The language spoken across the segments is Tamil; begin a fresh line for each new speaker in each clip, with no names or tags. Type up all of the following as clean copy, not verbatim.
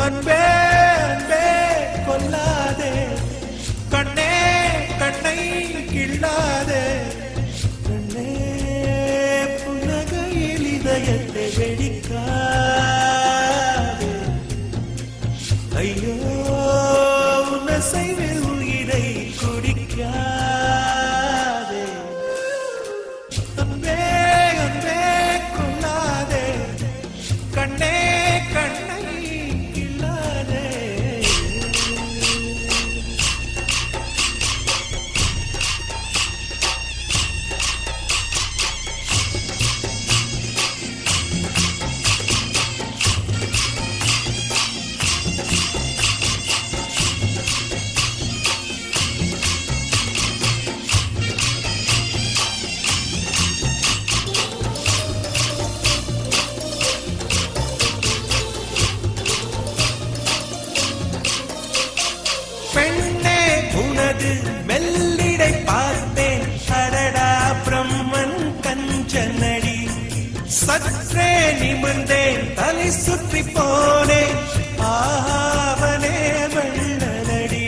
அன்பே அன்பே கொல்லாதே, கண்ணே கண்ணை கிள்ளாதே, கண்ணே புன்னகையில் இதயத்தை வெடிக்காதே, ஐயோ உன்னசைவில் உயிரை குடிக்காதே. அன்பே அன்பே கொல்லாதே, கண்ணே கண்ணை கிள்ளாதே. பெண்ணே உனது மெல்லிடை பார்த்தேன், அடடா பிரம்மன் கஞ்சனடி, சற்றே நிமிர்ந்தேன் தலை சுற்றி போனேன், ஆவனே வெள்ளனடி,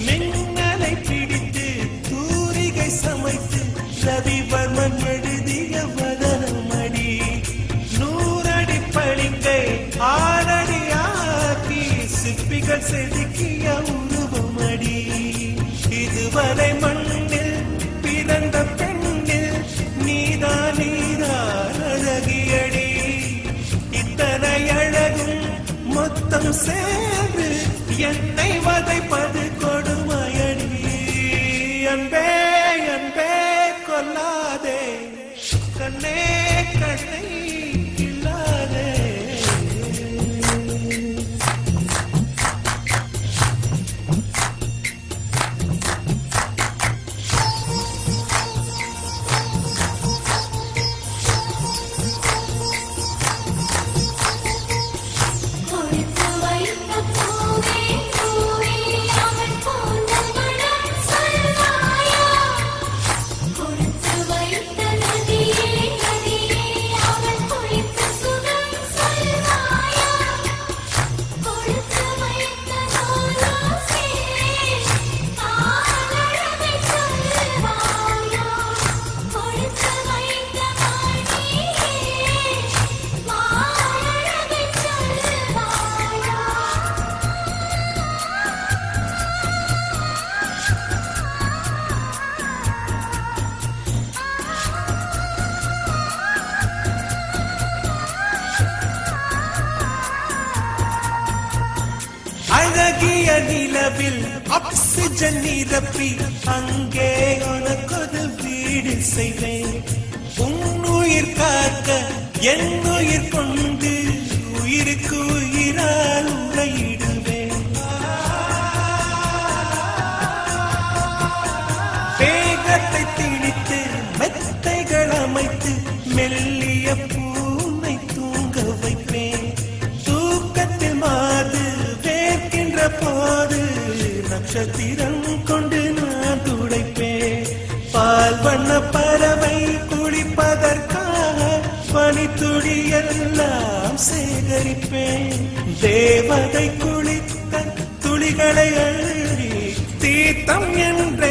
மின்னலை பிடித்து தூரிகை சமைத்து ரவிவர்மன் எழுதிய வதனமடி, நூறடி பளிங்கை ஆறடி ஆக்கி சிற்பிகள் செதுக்கிய உருவமடி, இதுவரை மண்ணில் பிறந்த பெண்ணில் நீதான் நீதான் அழகியடி, இத்தனை அழகும் மொத்தம் சேர்ந்து என்னை வதைப்பது கொடுமையடி. அன்பே அன்பே கொல்லாதே, கண்ணே கண்ணை கிள்ளாதே. அழகிய நிலவில் ஆக்சிஜன் நிரப்பி அங்கே உனக்கொரு வீடு செய்வேன், உன்னுயிர் காக்க என் உயிர் கொண்டு உயிருக்கு உயிரால் உரையிடுவேன், வேகத்தை திணித்து மெத்தைகள் அமைத்து மெல்லிய பூனை தூங்க வைப்பேன், தூக்கத்தில் மாது வேர்க்கின்ற போது நட்சத்திரம் கொண்டு நான் துடைப்பேன், பால் வண்ண பறவை குளிப்பதற்காக பனித்துளி எல்லாம் சேகரிப்பேன், தேவதை குளித்த துளிகளை அள்ளி தீர்த்தம் என்ற